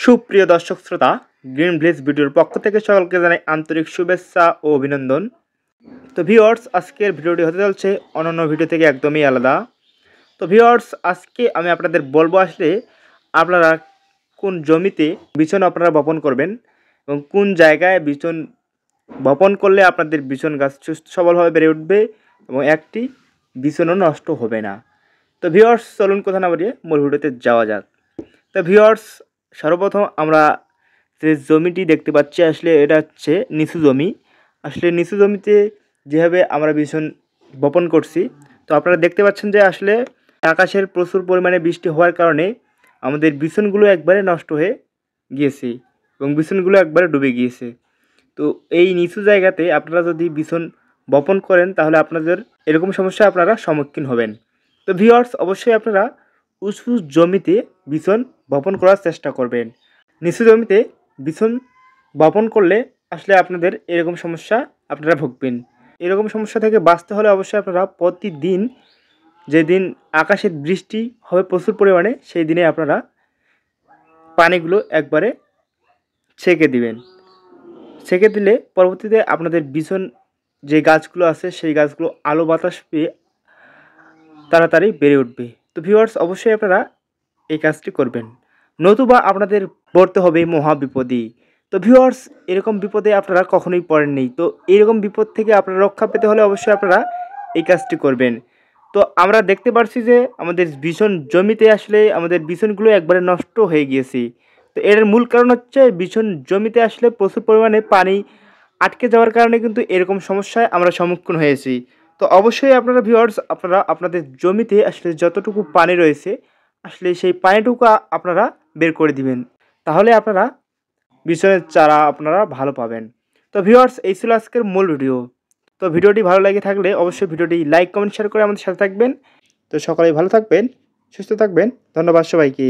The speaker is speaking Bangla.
সুপ্রিয় দর্শক শ্রোতা, গ্রিন ভিলেজ ভিডিওর পক্ষ থেকে সকলকে জানাই আন্তরিক শুভেচ্ছা ও অভিনন্দন। তো ভিউয়ার্স, আজকের ভিডিওটি হতে চলছে অন্যান্য ভিডিও থেকে একদমই আলাদা। তো ভিউয়ার্স, আজকে আমি আপনাদের বলবো আসলে আপনারা কোন জমিতে বিচন আপনারা বপন করবেন এবং কোন জায়গায় বিচন বপন করলে আপনাদের বিচন গাছ সুস্থ সবলভাবে বেড়ে উঠবে এবং একটি বিচনও নষ্ট হবে না। তো ভিউয়ার্স, চলুন কথা না বাড়িয়ে মূল ভিডিওতে যাওয়া যাক। তো ভিউয়ার্স, সর্বপ্রথম আমরা যে জমিটি দেখতে পাচ্ছি আসলে এটা হচ্ছে নিচু জমি। আসলে নিচু জমিতে যেভাবে আমরা বিচন বপন করছি, তো আপনারা দেখতে পাচ্ছেন যে আসলে আকাশের প্রচুর পরিমাণে বৃষ্টি হওয়ার কারণে আমাদের বিচনগুলো একবারে নষ্ট হয়ে গিয়েছে এবং বিচনগুলো একবারে ডুবে গিয়েছে। তো এই নিচু জায়গাতে আপনারা যদি বিচন বপন করেন তাহলে আপনাদের এরকম সমস্যা আপনারা সম্মুখীন হবেন। তো ভিউয়ার্স, অবশ্যই আপনারা উঁচু জমিতে বিচন বপন করার চেষ্টা করবেন। নিচু জমিতে বিচন বপন করলে আসলে আপনাদের এরকম সমস্যা আপনারা ভুগবেন। এরকম সমস্যা থেকে বাঁচতে হলে অবশ্যই আপনারা প্রতিদিন, যেদিন আকাশে বৃষ্টি হবে প্রচুর পরিমাণে, সেই দিনে আপনারা পানিগুলো একবারে ছেঁকে দিবেন। ছেঁকে দিলে পরবর্তীতে আপনাদের বিচন যে গাছগুলো আছে সেই গাছগুলো আলো বাতাস পেয়ে তাড়াতাড়ি বেড়ে উঠবে। তো ভিউয়ার্স, অবশ্যই আপনারা এই কাজটি করবেন, নতুবা আপনাদের পড়তে হবে মহা বিপদে। তো ভিউয়ার্স, এরকম বিপদে আপনারা কখনোই পড়েননি। তো এরকম বিপদ থেকে আপনারা রক্ষা পেতে হলে অবশ্যই আপনারা এই কাজটি করবেন। তো আমরা দেখতে পাচ্ছি যে আমাদের বিচন জমিতে আসলে আমাদের বিচনগুলো একবারে নষ্ট হয়ে গিয়েছে। তো এর মূল কারণ হচ্ছে বিচন জমিতে আসলে প্রচুর পরিমাণে পানি আটকে যাওয়ার কারণে কিন্তু এরকম সমস্যায় আমরা সম্মুখীন হয়েছি। তো অবশ্যই আপনারা ভিউয়ার্স, আপনারা আপনাদের জমিতে আসলে যতটুকু পানি রয়েছে আসলে সেই পানিটুকু আপনারা বের করে দিবেন, তাহলে আপনারা বিচনের চারা আপনারা ভালো পাবেন। তো ভিউয়ার্স, এই ছিল আজকের মূল ভিডিও। তো ভিডিওটি ভালো লাগে থাকলে অবশ্যই ভিডিওটি লাইক কমেন্ট শেয়ার করে আমাদের সাথে থাকবেন। তো সকলেই ভালো থাকবেন, সুস্থ থাকবেন। ধন্যবাদ সবাইকে।